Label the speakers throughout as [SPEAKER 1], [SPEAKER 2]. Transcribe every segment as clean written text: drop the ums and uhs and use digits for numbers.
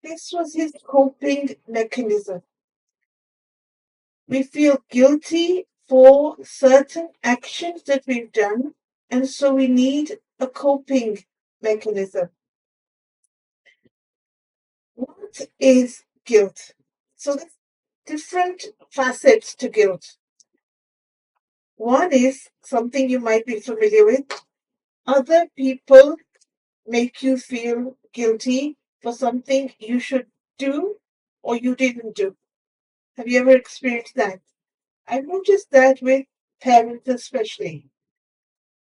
[SPEAKER 1] This was his coping mechanism. We feel guilty for certain actions that we've done, and so we need a coping mechanism. What is guilt? So there's different facets to guilt. One is something you might be familiar with. Other people make you feel guilty for something you should do or you didn't do. Have you ever experienced that? I've noticed that with parents especially.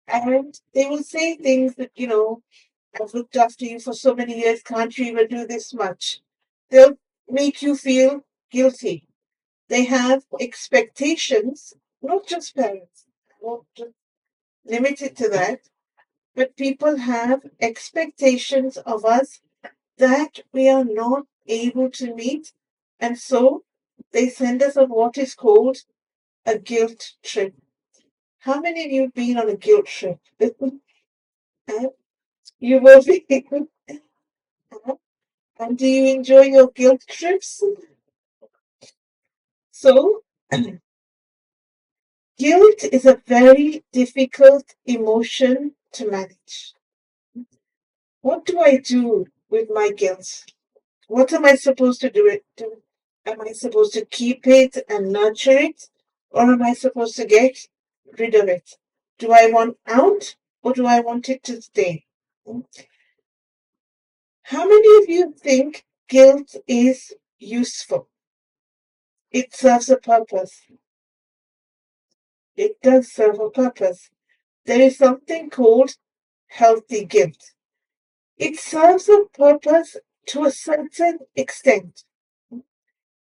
[SPEAKER 1] And they will say things that, I've looked after you for so many years, can't you even do this much? They'll make you feel guilty. They have expectations, not just parents, not just limited to that, but people have expectations of us that we are not able to meet. And so they send us on what is called a guilt trip. How many of you have been on a guilt trip? You will be. And do you enjoy your guilt trips? So, guilt is a very difficult emotion to manage. What do I do with my guilt? What am I supposed to do it? Am I supposed to keep it and nurture it? Or am I supposed to get rid of it? Do I want out or do I want it to stay? How many of you think guilt is useful? It serves a purpose. It does serve a purpose. There is something called healthy guilt. It serves a purpose to a certain extent.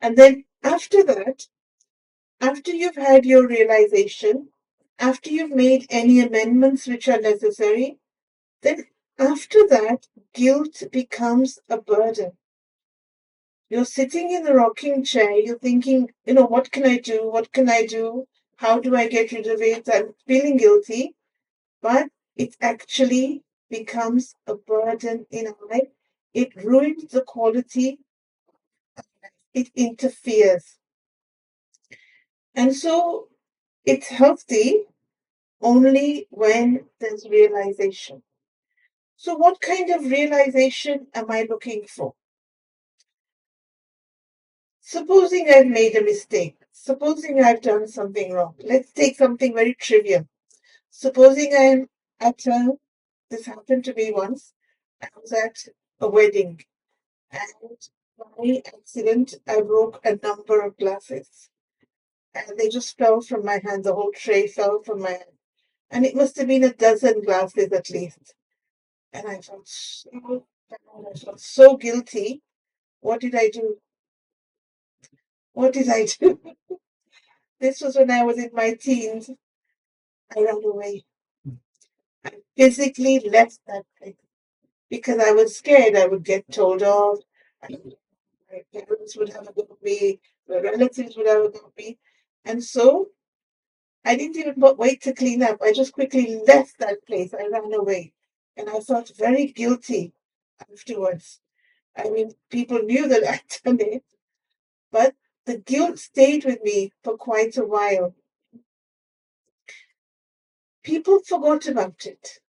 [SPEAKER 1] And then after that, after you've had your realization, after you've made any amendments which are necessary, then after that, guilt becomes a burden. You're sitting in the rocking chair, you're thinking, what can I do? What can I do? How do I get rid of it? I'm feeling guilty. But it actually becomes a burden in our life. It ruins the quality, it interferes. And so it's healthy only when there's realization. So, what kind of realization am I looking for? Supposing I've made a mistake, supposing I've done something wrong. Let's take something very trivial. Supposing I'm at this happened to me once. I was at a wedding and by accident I broke a number of glasses and they just fell from my hand. The whole tray fell from my hand. And it must have been a dozen glasses at least. And I felt so bad. I felt so guilty. What did I do? What did I do? This was when I was in my teens. I ran away. I physically left that place because I was scared I would get told off. My parents would have a go at me. My relatives would have a go at me. And so I didn't even wait to clean up. I just quickly left that place. I ran away. And I felt very guilty afterwards. I mean, people knew that I'd done it, but the guilt stayed with me for quite a while. People forgot about it.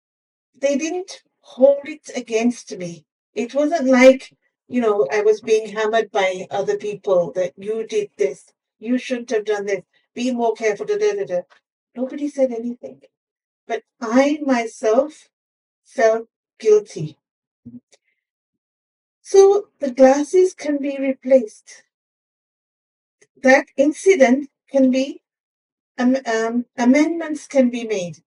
[SPEAKER 1] They didn't hold it against me. It wasn't like, I was being hammered by other people that you did this, you shouldn't have done this, be more careful, da, da, da, da. Nobody said anything. But I myself felt guilty. So the glasses can be replaced. That incident can be, amendments can be made.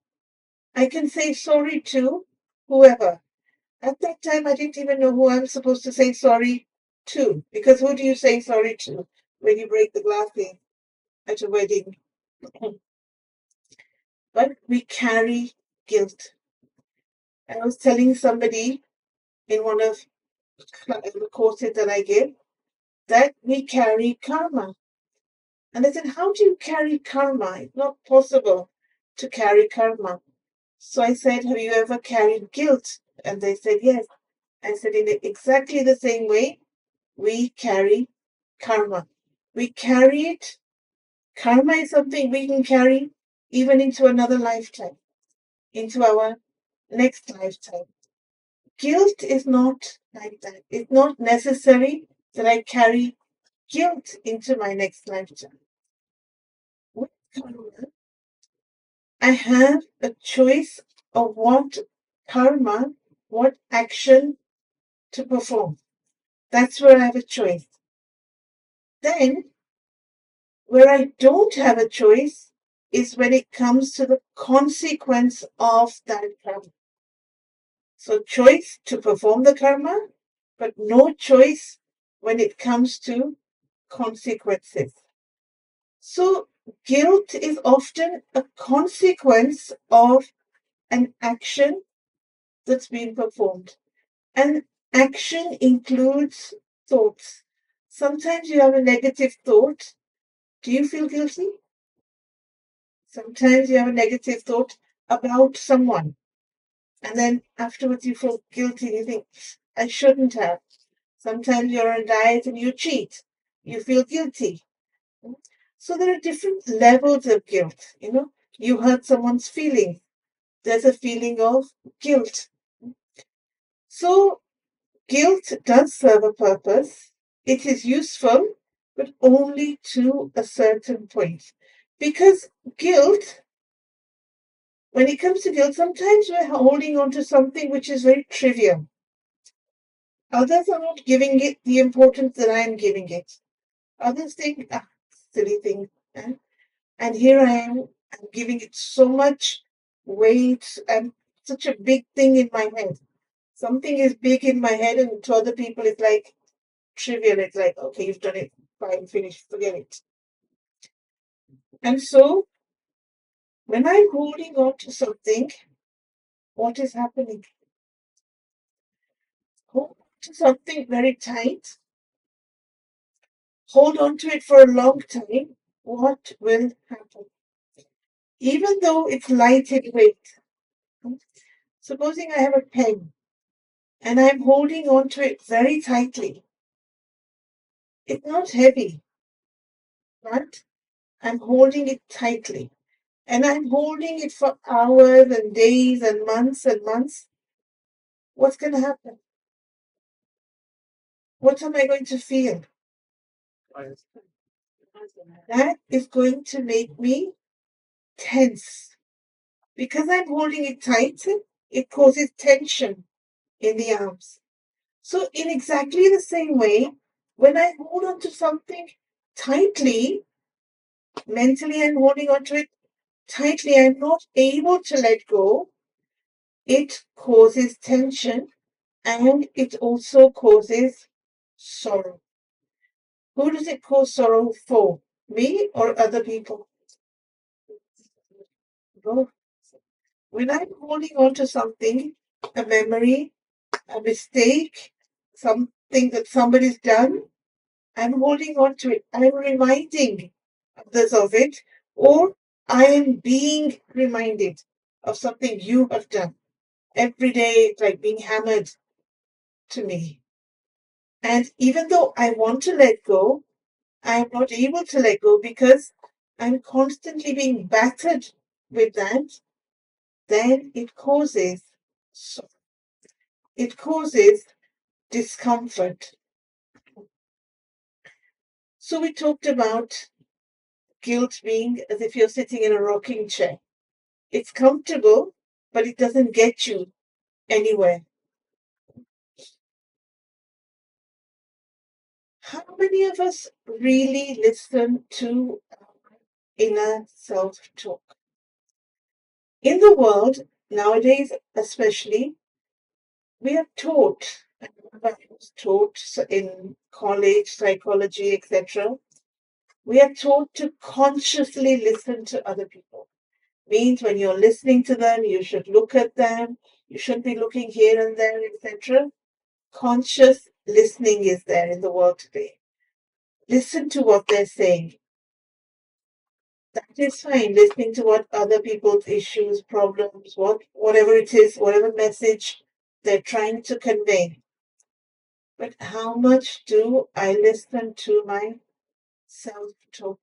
[SPEAKER 1] I can say sorry to whoever. At that time, I didn't even know who I'm supposed to say sorry to, because who do you say sorry to when you break the glasses at a wedding? But we carry guilt. I was telling somebody in one of the courses that I give that we carry karma. And I said, how do you carry karma? It's not possible to carry karma. So I said, have you ever carried guilt? And they said, yes. I said, in exactly the same way, we carry karma. We carry it. Karma is something we can carry even into another lifetime, into our next lifetime. Guilt is not like that. It's not necessary that I carry guilt into my next lifetime. With karma, I have a choice of what karma, what action to perform. That's where I have a choice. Then, where I don't have a choice is when it comes to the consequence of that karma. So, choice to perform the karma, but no choice when it comes to consequences. So, guilt is often a consequence of an action that's been performed. And action includes thoughts. Sometimes you have a negative thought. Do you feel guilty? Sometimes you have a negative thought about someone. And then afterwards you feel guilty. You think, I shouldn't have. Sometimes you're on a diet and you cheat. You feel guilty. So there are different levels of guilt. You hurt someone's feelings. There's a feeling of guilt. So guilt does serve a purpose. It is useful, but only to a certain point. Because guilt, when it comes to guilt, sometimes we're holding on to something which is very trivial. Others are not giving it the importance that I'm giving it. Others think, silly thing. And here I am, I'm giving it so much weight and such a big thing in my head. Something is big in my head, and to other people, it's like trivial. It's like, okay, you've done it, fine, finished, forget it. And so, when I'm holding on to something, what is happening? Hold on to something very tight, hold on to it for a long time, what will happen? Even though it's light in weight, supposing I have a pen and I'm holding on to it very tightly, it's not heavy, but I'm holding it tightly. And I'm holding it for hours and days and months. What's going to happen? What am I going to feel? That is going to make me tense. Because I'm holding it tight, it causes tension in the arms. So, in exactly the same way, when I hold on to something tightly, mentally I'm holding on to it tightly, I'm not able to let go. It causes tension and it also causes sorrow. Who does it cause sorrow for? Me or other people? Both. When I'm holding on to something, a memory, a mistake, something that somebody's done, I'm holding on to it. I'm reminding others of it, or I am being reminded of something you have done. Every day, it's like being hammered to me. And even though I want to let go, I am not able to let go because I'm constantly being battered with that. Then it causes discomfort. So we talked about guilt being as if you're sitting in a rocking chair. It's comfortable, but it doesn't get you anywhere. How many of us really listen to our inner self-talk? In the world, nowadays especially, we are taught, I was taught in college, psychology, etc. We are taught to consciously listen to other people. Means when you're listening to them, you should look at them, you shouldn't be looking here and there, etc. Conscious listening is there in the world today. Listen to what they're saying. That is fine. Listening to what other people's issues, problems, whatever it is, whatever message they're trying to convey. But how much do I listen to my self-talk?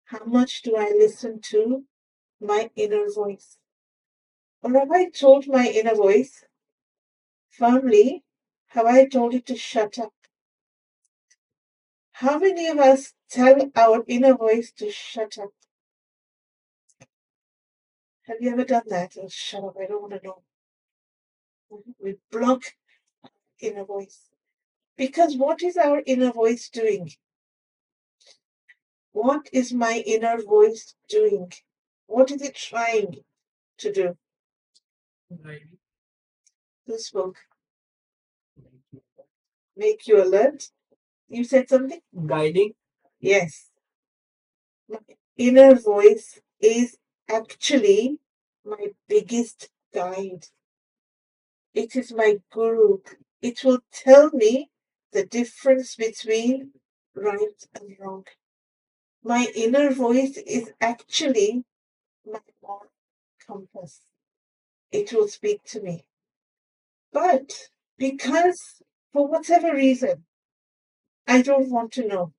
[SPEAKER 1] How much do I listen to my inner voice? Or have I told my inner voice firmly? Have I told it to shut up? How many of us tell our inner voice to shut up? Have you ever done that? Oh, shut up, I don't want to know. We block inner voice. Because what is our inner voice doing? What is my inner voice doing? What is it trying to do? Who spoke? Make you alert? You said something? Guiding. Yes. My inner voice is actually my biggest guide. It is my guru. It will tell me the difference between right and wrong. My inner voice is actually my moral compass. It will speak to me. But because, for whatever reason, I don't want to know,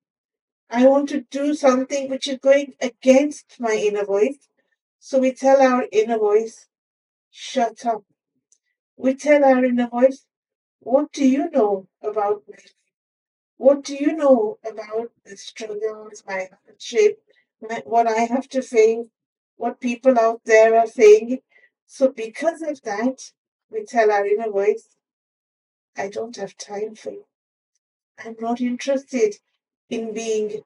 [SPEAKER 1] I want to do something which is going against my inner voice. So we tell our inner voice, shut up. We tell our inner voice, what do you know about me? What do you know about the struggles, my hardship, what I have to face, what people out there are saying? So because of that, we tell our inner voice, I don't have time for you. I'm not interested in being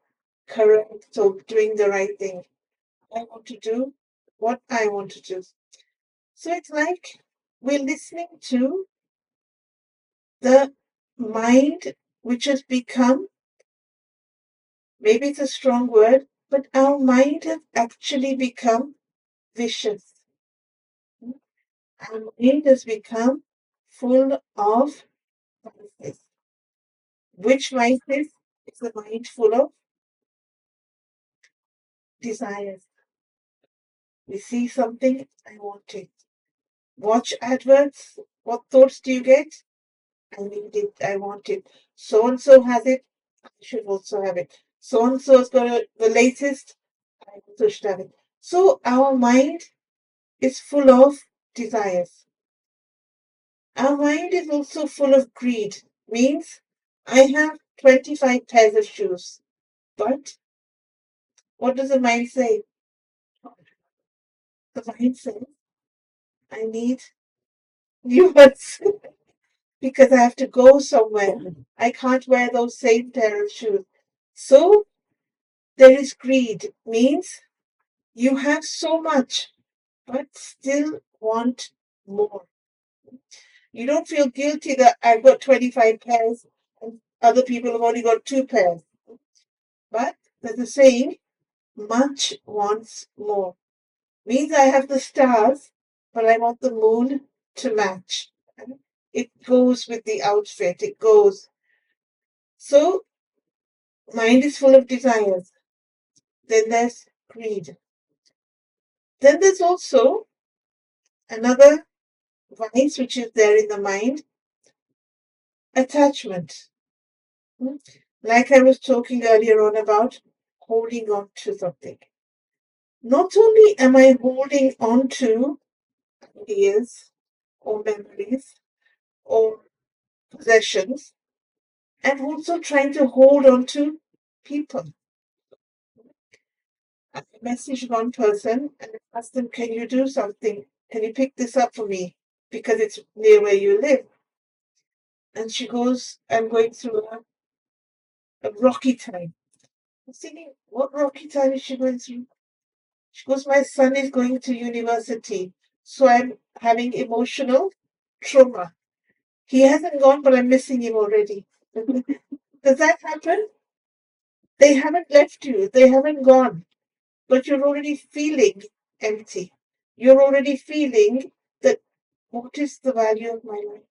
[SPEAKER 1] correct or doing the right thing. I want to do what I want to do. So it's like we're listening to the mind, which has become, maybe it's a strong word, but our mind has actually become vicious. Our mind has become full of vices. Which vices is the mind full of? Desires. We see something, I want it. Watch adverts, what thoughts do you get? I need it, I want it. So and so has it, I should also have it. So and so's got the latest, I also should have it. So our mind is full of desires. Our mind is also full of greed. Means I have 25 pairs of shoes. But what does the mind say? The mind says, I need new ones because I have to go somewhere. I can't wear those same pair of shoes. So there is greed. Means you have so much, but still want more. You don't feel guilty that I've got 25 pairs and other people have only got 2 pairs. But there's a saying, much wants more. Means I have the stars, but I want the moon to match. It goes with the outfit, it goes. So, mind is full of desires. Then there's greed. Then there's also another vice which is there in the mind, attachment. Like I was talking earlier on about holding on to something. Not only am I holding on to ideas or memories or possessions, I'm also trying to hold on to people. I messaged one person and asked them, can you do something? Can you pick this up for me? Because it's near where you live. And she goes, I'm going through a rocky time. I'm thinking, what rocky time is she going through? She goes, my son is going to university. So I'm having emotional trauma. He hasn't gone, but I'm missing him already. Does that happen? They haven't left you, they haven't gone, but you're already feeling empty. You're already feeling that what is the value of my life?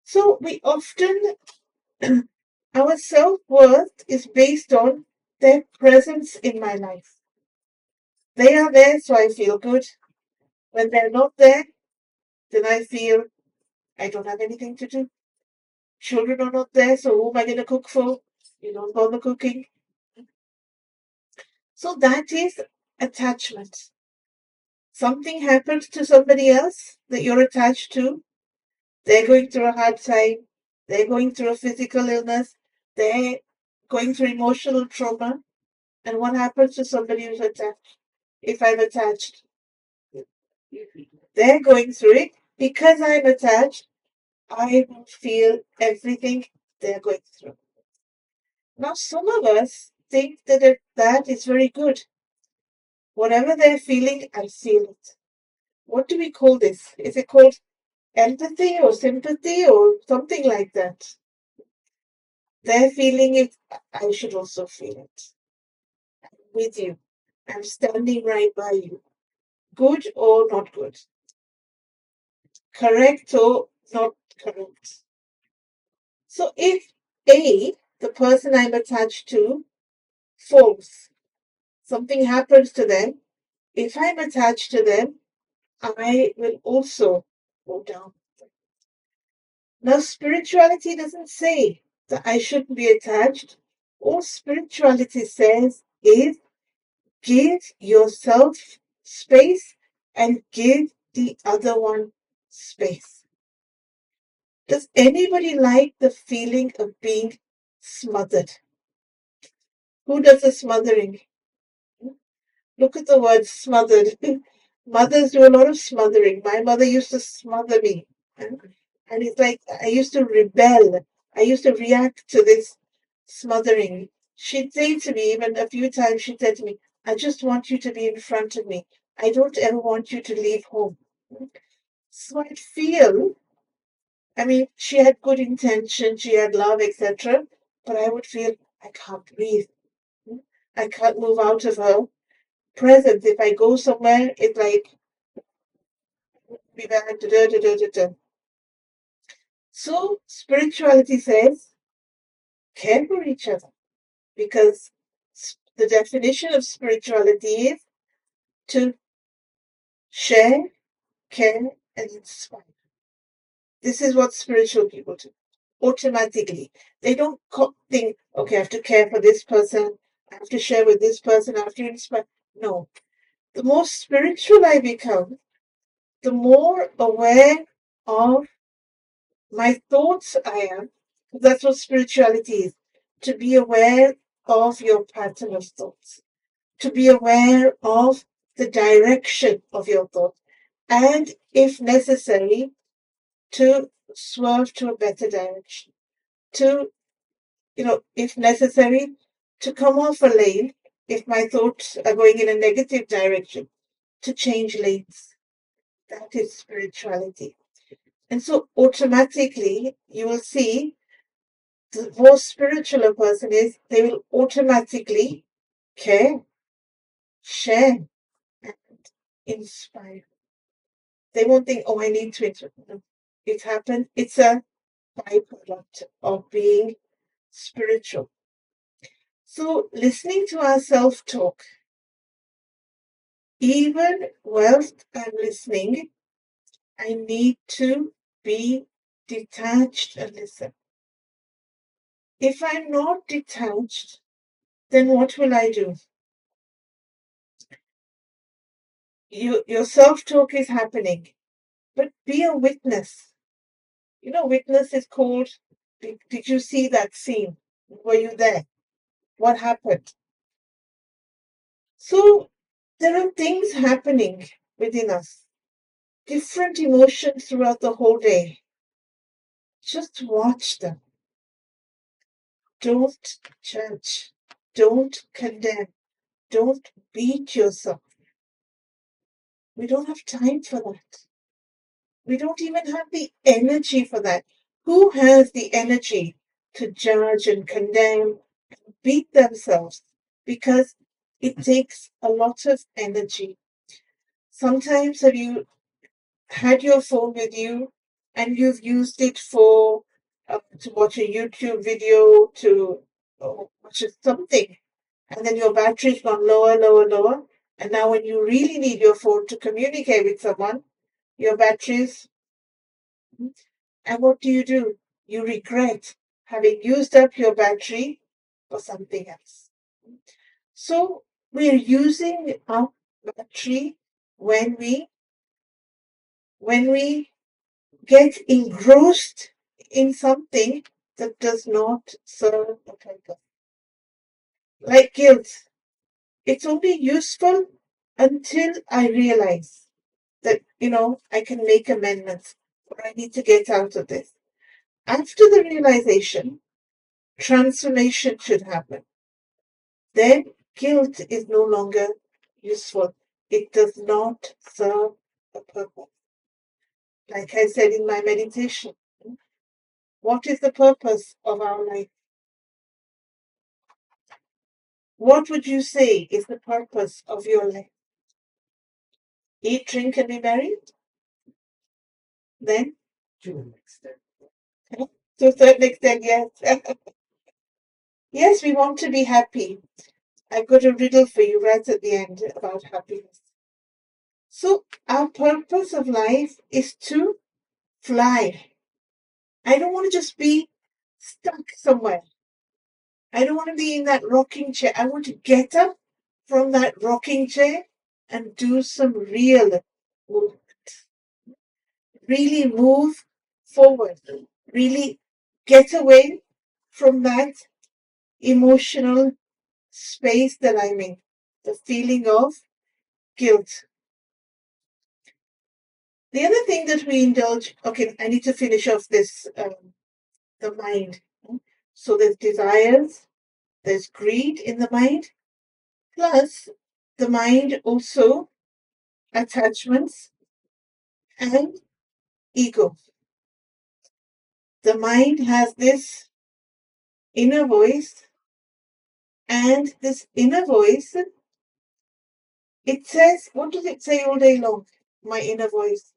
[SPEAKER 1] So we often, our self worth is based on their presence in my life. They are there, so I feel good. When they're not there, then I feel I don't have anything to do. children are not there, so who am I going to cook for? You don't bother cooking. So that is attachment. Something happens to somebody else that you're attached to. They're going through a hard time. They're going through a physical illness. They're going through emotional trauma. And what happens to somebody who's attached? If I'm attached, they're going through it. Because I'm attached, I will feel everything they're going through. Now, some of us think that is very good. Whatever they're feeling, I feel it. What do we call this? Is it called empathy or sympathy or something like that? They're feeling it, I should also feel it. I'm with you. I'm standing right by you. Good or not good? Correct or not correct? So if A, the person I'm attached to, falls, something happens to them, if I'm attached to them, I will also go down. Now, spirituality doesn't say that I shouldn't be attached. All spirituality says is give yourself space and give the other one space. Does anybody like the feeling of being smothered? Who does the smothering? Look at the word smothered. Mothers do a lot of smothering. My mother used to smother me. And it's like I used to rebel. I used to react to this smothering. She'd say to me, even a few times, she said to me, I just want you to be in front of me. I don't ever want you to leave home. So I'd feel, I mean, she had good intention, she had love, etc. But I would feel, I can't breathe. I can't move out of her presence. If I go somewhere, it's like, be back, da, da, da, da, da, da. So spirituality says, care for each other. Because the definition of spirituality is to share, care, and inspire. This is what spiritual people do automatically. They don't think, okay, I have to care for this person, I have to share with this person, I have to inspire. No. The more spiritual I become, the more aware of my thoughts I am. That's what spirituality is. To be aware of your pattern of thoughts. To be aware of the direction of your thought, and if necessary, to swerve to a better direction. To, if necessary, to come off a lane if my thoughts are going in a negative direction, to change lanes. That is spirituality. And so automatically you will see the more spiritual a person is, they will automatically care, share, and inspire. They won't think, oh, I need to interpret. It happened. It's a byproduct of being spiritual. So listening to our self-talk, even whilst I'm listening, I need to be detached and listen. If I'm not detached, then what will I do? Your self-talk is happening, but be a witness. Witness is called, did you see that scene? Were you there? What happened? So there are things happening within us, different emotions throughout the whole day. Just watch them. Don't judge. Don't condemn. Don't beat yourself. We don't have time for that. We don't even have the energy for that. Who has the energy to judge and condemn and beat themselves? Because it takes a lot of energy. Sometimes have you had your phone with you and you've used it for to watch a YouTube video, to watch something, and then your battery's gone lower, lower, lower, and now when you really need your phone to communicate with someone, your battery's, and what do? you regret having used up your battery for something else. So we're using our battery when we get engrossed in something that does not serve a purpose. Like guilt, it's only useful until I realize that, I can make amendments or I need to get out of this. After the realization, transformation should happen. Then guilt is no longer useful. It does not serve a purpose. Like I said in my meditation, what is the purpose of our life? What would you say is the purpose of your life? Eat, drink, and be merry? Then? To an extent. To a certain extent, yes. Yes, we want to be happy. I've got a riddle for you right at the end about happiness. So, our purpose of life is to fly. I don't want to just be stuck somewhere. I don't want to be in that rocking chair. I want to get up from that rocking chair and do some real movement. Really move forward. Really get away from that emotional space that I'm in. The feeling of guilt. The other thing that we indulge, okay, I need to finish off this, the mind. So there's desires, there's greed in the mind, plus the mind also attachments and ego. The mind has this inner voice, and this inner voice, it says, what does it say all day long? My inner voice.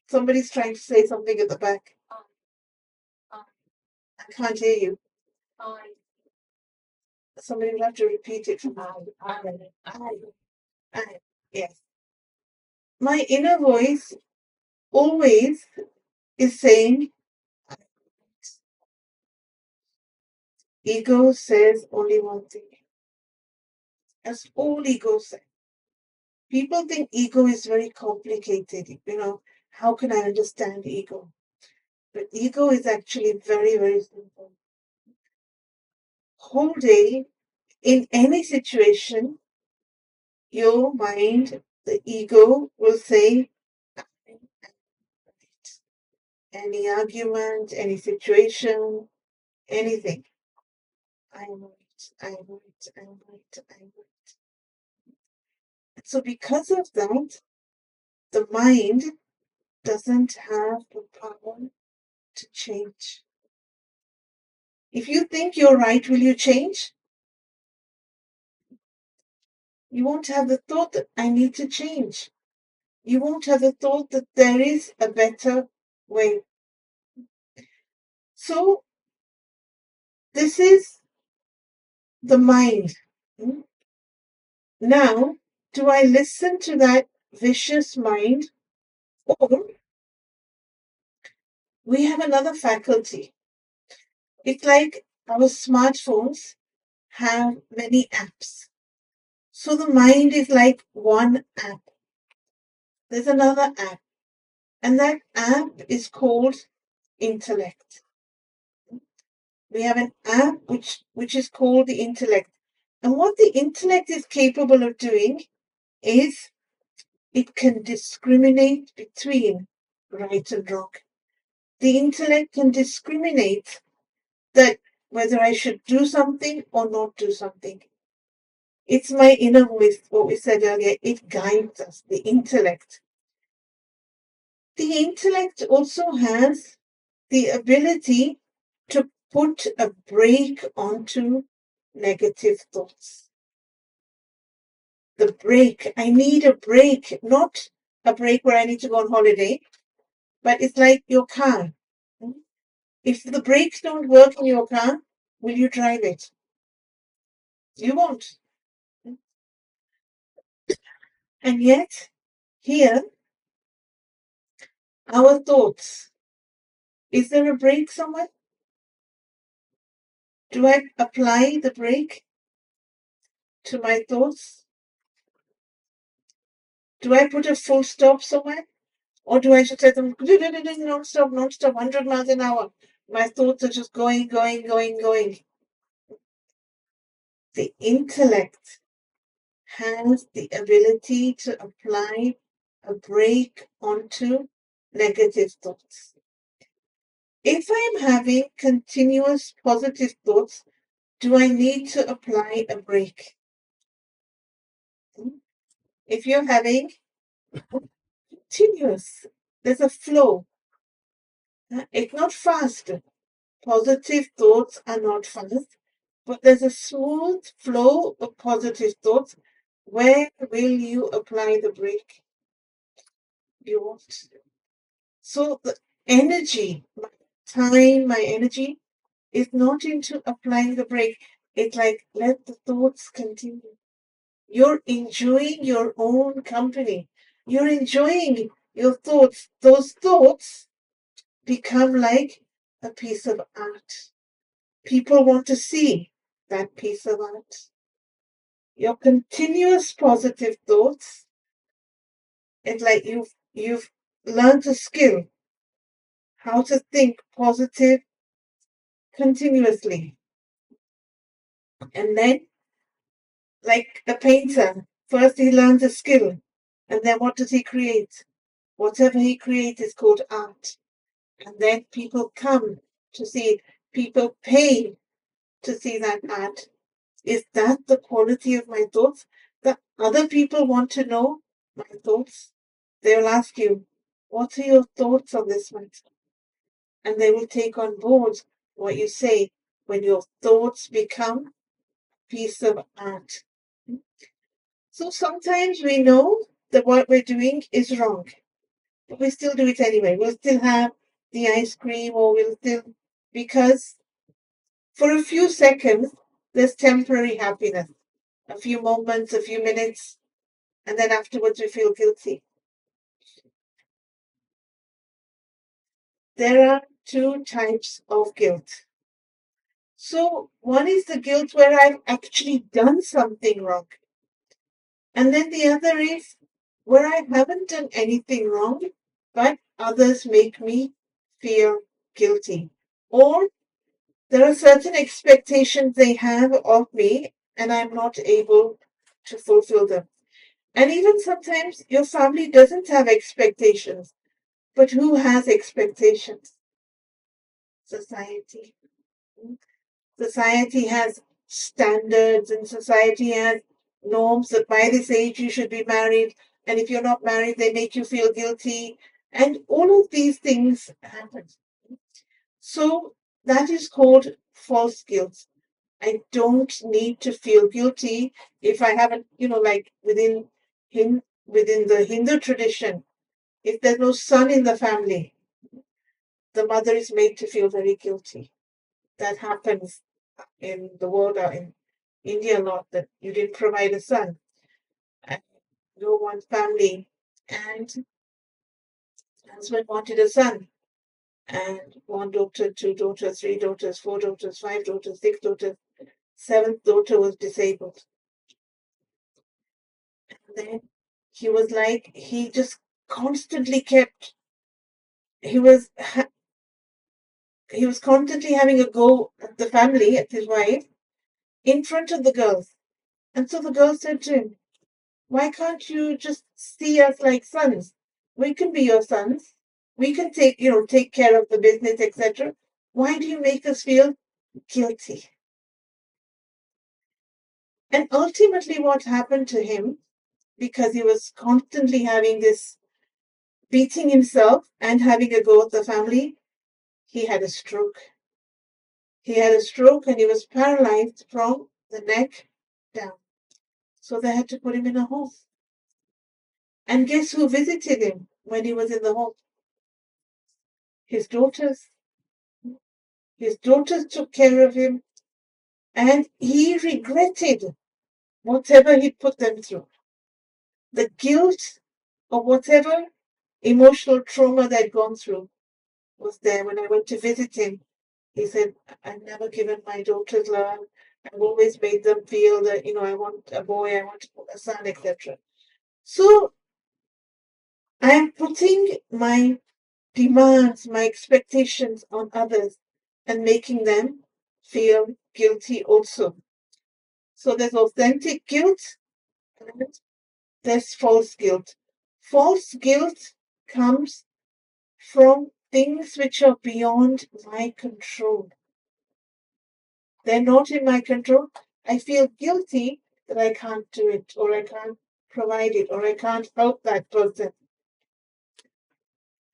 [SPEAKER 1] Somebody's trying to say something at the back. I can't hear you. Somebody will have to repeat it from I. Yes. My inner voice always is saying, ego says only one thing. That's all ego says. People think ego is very complicated. How can I understand ego? But ego is actually very, very simple. Whole day, in any situation, your mind, the ego, will say, any argument, any situation, anything. I'm right, I'm right, I'm right, I'm right. So because of that, the mind doesn't have the power to change. If you think you're right, will you change? You won't have the thought that I need to change. You won't have the thought that there is a better way. So this is the mind. Now, do I listen to that vicious mind, or we have another faculty? It's like our smartphones have many apps. So the mind is like one app. There's another app, and that app is called intellect. We have an app which is called the intellect. And what the intellect is capable of doing is it can discriminate between right and wrong. The intellect can discriminate that whether I should do something or not do something. It's my inner voice, what we said earlier, it guides us, the intellect. The intellect also has the ability to put a brake onto negative thoughts. The brake, I need a brake, not a brake where I need to go on holiday, but it's like your car. If the brakes don't work in your car, will you drive it? You won't. And yet, here, Our thoughts. Is there a brake somewhere? Do I apply the brake to my thoughts? Do I put a full stop somewhere? Or do I just let them non-stop, non-stop, 100 miles an hour? My thoughts are just going, going, going, going. The intellect has the ability to apply a brake onto negative thoughts. If I'm having continuous positive thoughts, do I need to apply a brake? If you're having continuous, there's a flow. It's not fast. Positive thoughts are not fast, but there's a smooth flow of positive thoughts. Where will you apply the brake? You won't. So the energy, my time, my energy is not into applying the brake. It's like, let the thoughts continue. You're enjoying your own company. You're enjoying your thoughts. Those thoughts become like a piece of art. People want to see that piece of art. Your continuous positive thoughts, it's like you've learned a skill how to think positive continuously. And then, like a painter, first he learns a skill, and then what does he create? Whatever he creates is called art. And then people come to see it. People pay to see that art. Is that the quality of my thoughts? That other people want to know my thoughts? They'll ask you, what are your thoughts on this matter? And they will take on board what you say when your thoughts become a piece of art. So sometimes we know that what we're doing is wrong, but we still do it anyway. We'll still have the ice cream, or we'll still, because for a few seconds, there's temporary happiness, a few moments, a few minutes, and then afterwards we feel guilty. There are two types of guilt. So one is the guilt where I've actually done something wrong. And then the other is where I haven't done anything wrong, but others make me feel guilty. Or there are certain expectations they have of me, and I'm not able to fulfill them. And even sometimes your family doesn't have expectations, but who has expectations? Society. Society has standards, and society has norms that by this age you should be married, and if you're not married, they make you feel guilty. And all of these things happen. So that is called false guilt. I don't need to feel guilty if I haven't, like within the Hindu tradition, if there's no son in the family, the mother is made to feel very guilty. That happens in the world, in India a lot, that you didn't provide a son. And no one family, and husband wanted a son, and one daughter, two daughters, three daughters, four daughters, five daughters, six daughters, seventh daughter was disabled. And then he was like, he just constantly kept, he was he was constantly having a go at the family, at his wife, in front of the girls. And so the girl said to him, why can't you just see us like sons? We can be your sons. We can take care of the business, etc. Why do you make us feel guilty? And ultimately what happened to him, because he was constantly having this beating himself and having a go at the family, he had a stroke. He had a stroke and he was paralyzed from the neck down. So they had to put him in a home. And guess who visited him when he was in the home? His daughters. His daughters took care of him, and he regretted whatever he put them through. The guilt of whatever emotional trauma that I'd gone through was there. When I went to visit him, he said, I've never given my daughters love. I've always made them feel that, I want a boy, I want a son, etc. So I'm putting my demands, my expectations on others and making them feel guilty also. So there's authentic guilt and there's false guilt. False guilt comes from things which are beyond my control. They're not in my control. I feel guilty that I can't do it, or I can't provide it, or I can't help that person.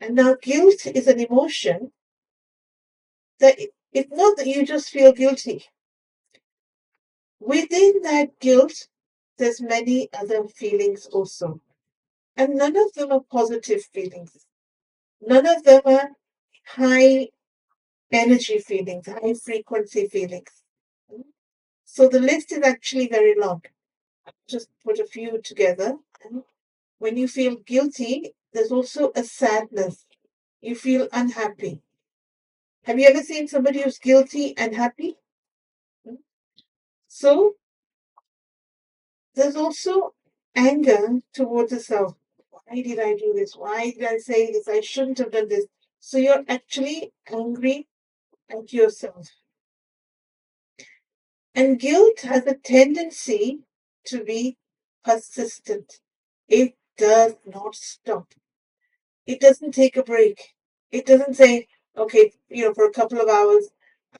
[SPEAKER 1] And now guilt is an emotion that it's not that you just feel guilty. Within that guilt, there's many other feelings also. And none of them are positive feelings. None of them are high energy feelings, high frequency feelings. So the list is actually very long. Just put a few together. When you feel guilty, there's also a sadness. You feel unhappy. Have you ever seen somebody who's guilty and happy? So there's also anger towards the self. Why did I do this? Why did I say this? I shouldn't have done this. So you're actually angry at yourself. And guilt has a tendency to be persistent. It does not stop. It doesn't take a break. It doesn't say, okay, for a couple of hours,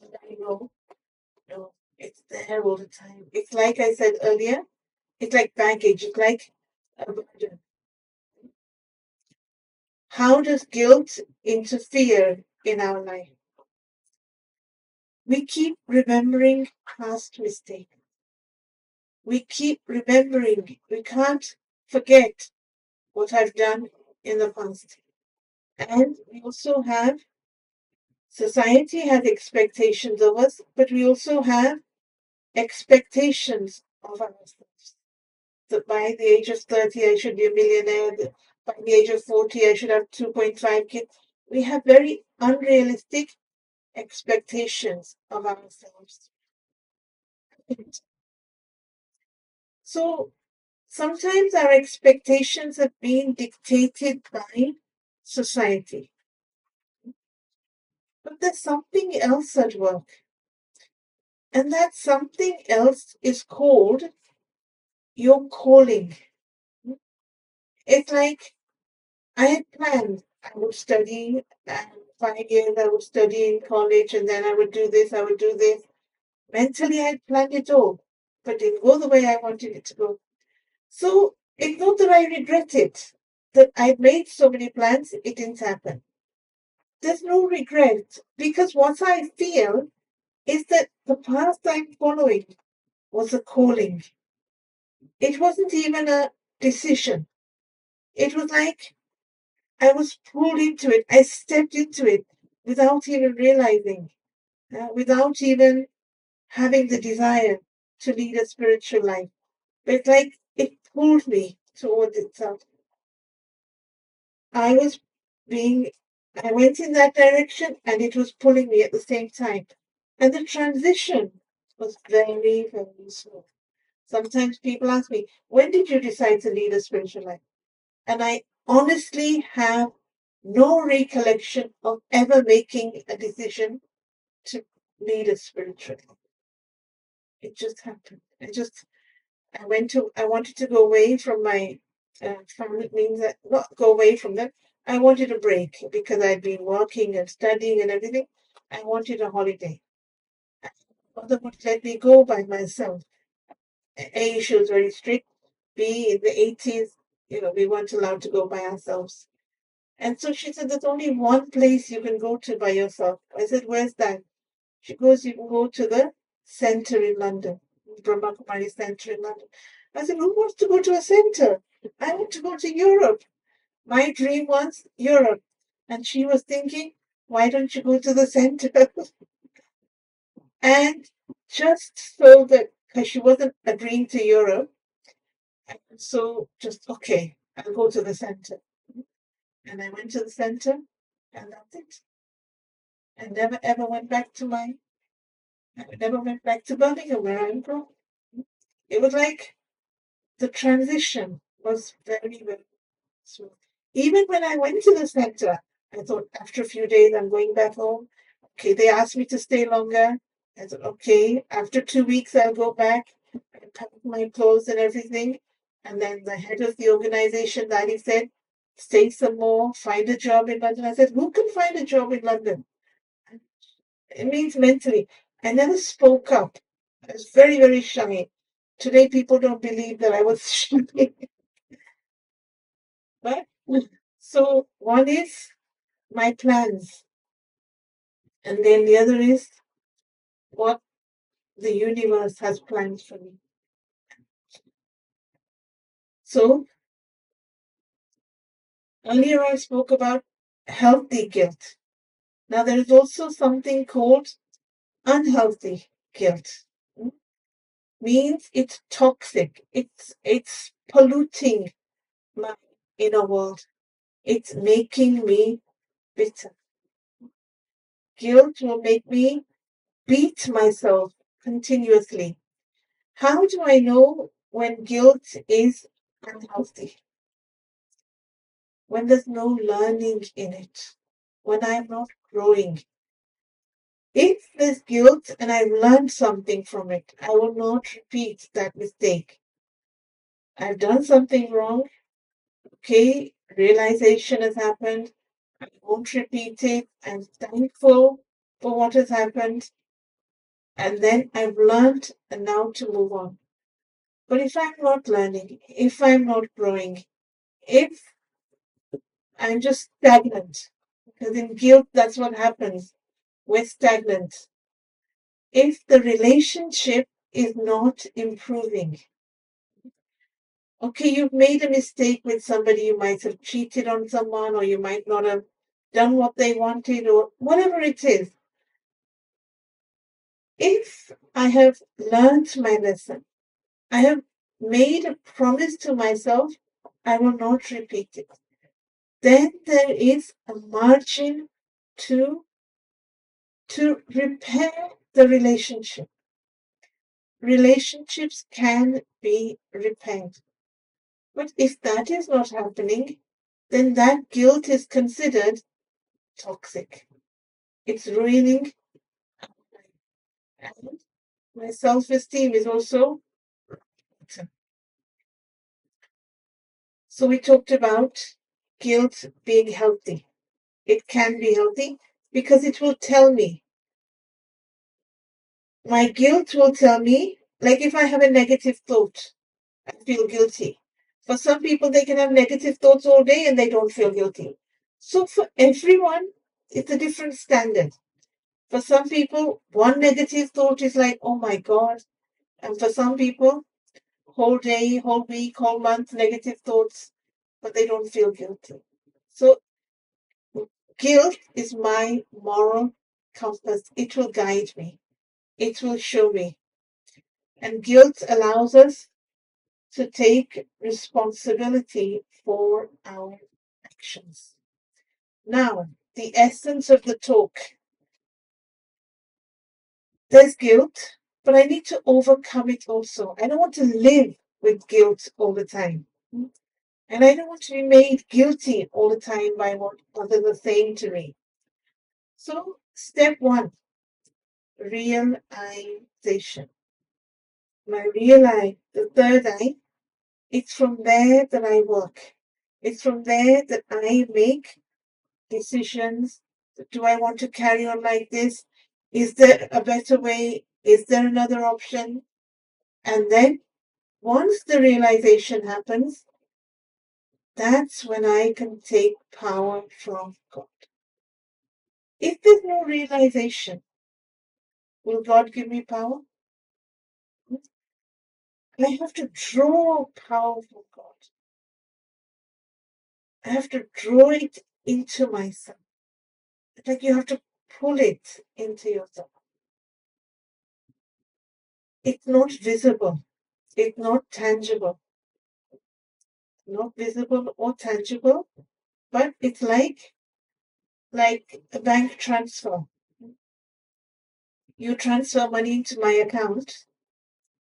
[SPEAKER 1] I know. No, it's there all the time. It's like I said earlier, it's like baggage, it's like a burden. How does guilt interfere in our life? We keep remembering past mistakes. We keep remembering. We can't forget what I've done in the past. And we also have society has expectations of us, but we also have expectations of ourselves. That by the age of 30, I should be a millionaire. That by the age of 40, I should have 2.5 kids. We have very unrealistic expectations of ourselves. So sometimes our expectations have been dictated by society. But there's something else at work. And that something else is called your calling. It's like I had planned I would study, and 5 years I would study in college, and then I would do this, I would do this. Mentally, I had planned it all, but it didn't go the way I wanted it to go. So it's not that I regret it, that I made so many plans, it didn't happen. There's no regret, because what I feel is that the path I'm following was a calling. It wasn't even a decision. It was like I was pulled into it. I stepped into it without even realizing, without even having the desire to lead a spiritual life. But it's like it pulled me towards itself. I was being, I went in that direction and it was pulling me at the same time. And the transition was very, very slow. Sometimes people ask me, when did you decide to lead a spiritual life? And I honestly have no recollection of ever making a decision to lead a spiritual life. It just happened. I wanted to go away from my family, means that not go away from them. I wanted a break because I'd been working and studying and everything. I wanted a holiday. My mother would let me go by myself. A, she was very strict. B, in the 80s, we weren't allowed to go by ourselves. And so she said, there's only one place you can go to by yourself. I said, where's that? She goes, you can go to the center in London, Brahma Kumari Center in London. I said, who wants to go to a center? I want to go to Europe. My dream was Europe. And she was thinking, why don't you go to the center? And just so that, because she wasn't agreeing to Europe, and so just, okay, I'll go to the center. And I went to the center, and that's it. I never ever went back to Birmingham where I'm from. It was like the transition was very, very smooth. Even when I went to the center, I thought after a few days I'm going back home. Okay, they asked me to stay longer. I thought, okay, after 2 weeks I'll go back and pack my clothes and everything. And then the head of the organization, Danny, said, stay some more, find a job in London. I said, who can find a job in London? It means mentally. I never spoke up. I was very, very shy. Today, people don't believe that I was shy. But so one is my plans, and then the other is what the universe has planned for me. So earlier I spoke about healthy guilt. Now there is also something called unhealthy guilt. Means it's toxic. It's polluting my inner world. It's making me bitter. Guilt will make me beat myself continuously. How do I know when guilt is unhealthy? When there's no learning in it, when I'm not growing. If there's guilt and I've learned something from it, I will not repeat that mistake. I've done something wrong, okay, realization has happened, I won't repeat it, I'm thankful for what has happened, and then I've learned and now to move on. But if I'm not learning, if I'm not growing, if I'm just stagnant, because in guilt, that's what happens. We're stagnant. If the relationship is not improving, okay, you've made a mistake with somebody, you might have cheated on someone, or you might not have done what they wanted, or whatever it is. If I have learned my lesson, I have made a promise to myself, I will not repeat it. Then there is a margin to repair the relationship. Relationships can be repaired. But if that is not happening, then that guilt is considered toxic. It's ruining our life. And my self-esteem is also rotten. So we talked about guilt being healthy. It can be healthy because it will tell me. My guilt will tell me, like if I have a negative thought, I feel guilty. For some people, they can have negative thoughts all day and they don't feel guilty. So for everyone, it's a different standard. For some people, one negative thought is like, oh my God. And for some people, whole day, whole week, whole month, negative thoughts, but they don't feel guilty. So guilt is my moral compass. It will guide me. It will show me. And guilt allows us to take responsibility for our actions. Now, the essence of the talk. There's guilt, but I need to overcome it also. I don't want to live with guilt all the time. And I don't want to be made guilty all the time by what others are saying to me. So, step one, realization. My real eye, the third eye, it's from there that I work. It's from there that I make decisions. Do I want to carry on like this? Is there a better way? Is there another option? And then once the realization happens, that's when I can take power from God. If there's no realization, will God give me power? I have to draw power from God. I have to draw it into myself. It's like you have to pull it into yourself. It's not visible. It's not tangible. Not visible or tangible. But it's like a bank transfer. You transfer money into my account.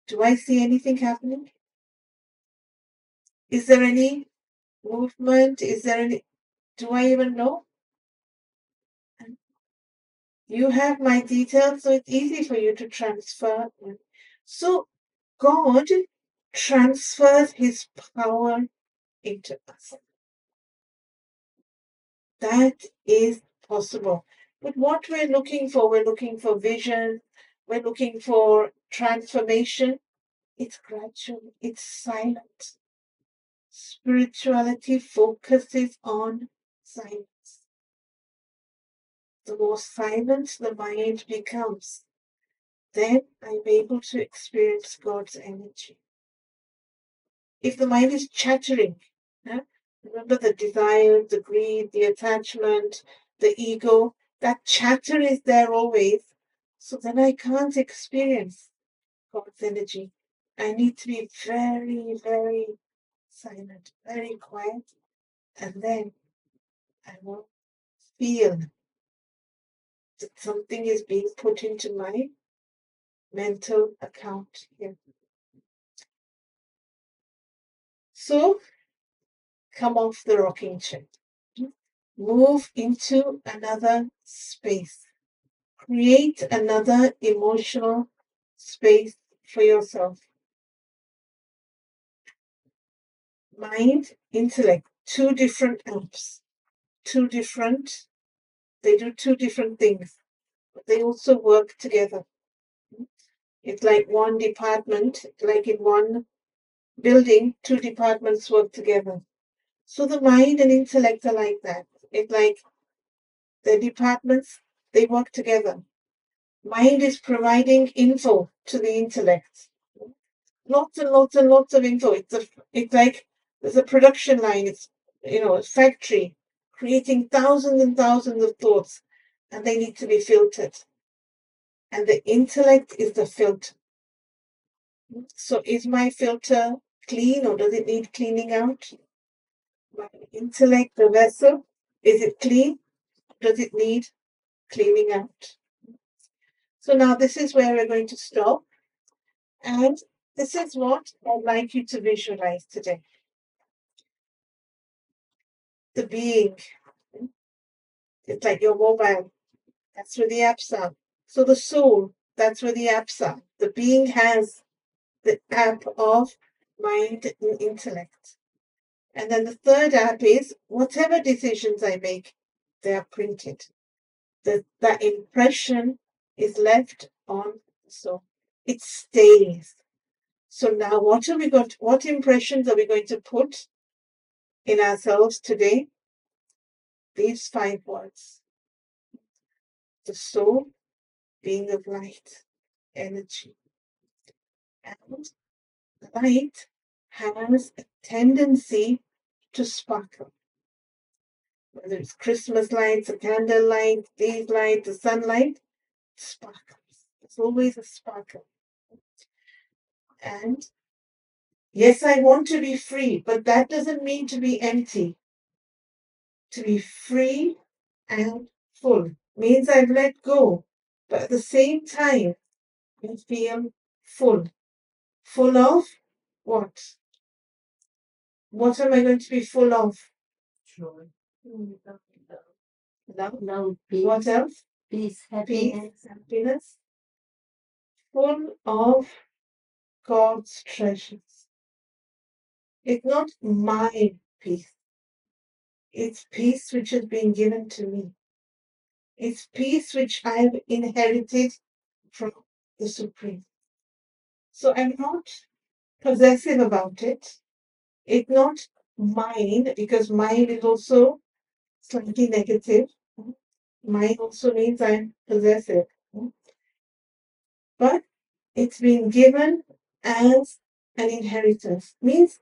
[SPEAKER 1] Do I see anything happening? Is there any movement? Is there any? Do I even know? You have my details, so it's easy for you to transfer. So God transfers his power into us. That is possible. But what we're looking for vision, we're looking for transformation. It's gradual, it's silent. Spirituality focuses on silence. The more silent the mind becomes, then I'm able to experience God's energy. If the mind is chattering, remember the desire, the greed, the attachment, the ego, that chatter is there always. So then I can't experience God's energy. I need to be very, very silent, very quiet, and then I will feel that something is being put into my mental account here. So come off the rocking chair. Move into another space. Create another emotional space for yourself. Mind, intellect, two different apps, they do two different things, but they also work together. It's like one department, like in one building, two departments work together. So the mind and intellect are like that. It's like the departments, they work together. Mind is providing info to the intellect. Lots and lots and lots of info. It's like there's a production line. It's a factory creating thousands and thousands of thoughts, and they need to be filtered. And the intellect is the filter. So is my filter clean or does it need cleaning out? My intellect, the vessel, is it clean? Does it need cleaning out? So now this is where we're going to stop. And this is what I'd like you to visualize today. The being. It's like your mobile. That's where the apps are. So the soul, that's where the apps are. The being has the app of mind and intellect. And then the third app is whatever decisions I make, they are printed. That impression is left on the soul. It stays. So now what impressions are we going to put in ourselves today? These 5 words. The soul, being of light, energy. And light has a tendency to sparkle. Whether it's Christmas lights, a candle light, these lights, the sunlight, sparkles. There's always a sparkle. And yes, I want to be free, but that doesn't mean to be empty. To be free and full means I've let go, but at the same time, I feel full. Full of what? What am I going to be full of? Joy. Love. Peace. What else? Peace, happiness. Full of God's treasures. It's not my peace. It's peace which has been given to me. It's peace which I've inherited from the Supreme. So I'm not possessive about it. It's not mine, because mine is also slightly negative. Mine also means I'm possessive. But it's been given as an inheritance. Means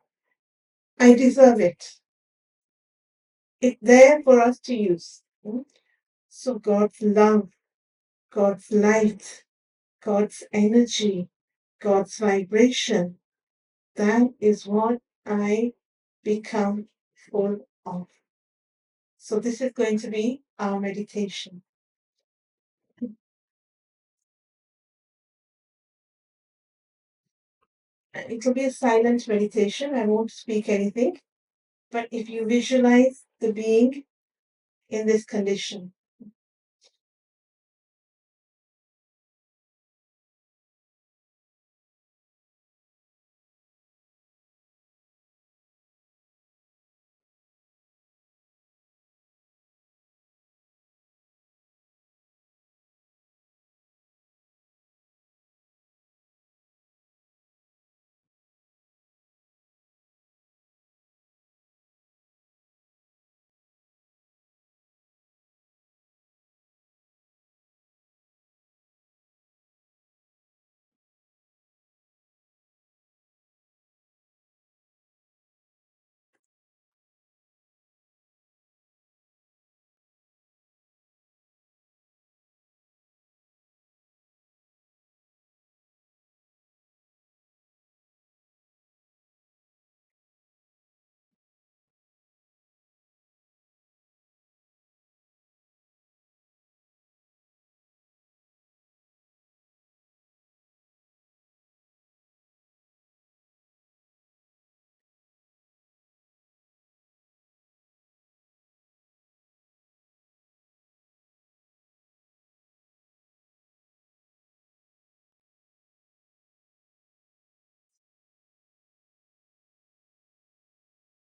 [SPEAKER 1] I deserve it. It's there for us to use. So God's love, God's light, God's energy, God's vibration, that is what I become full of. So this is going to be our meditation. And it will be a silent meditation. I won't speak anything. But if you visualize the being in this condition,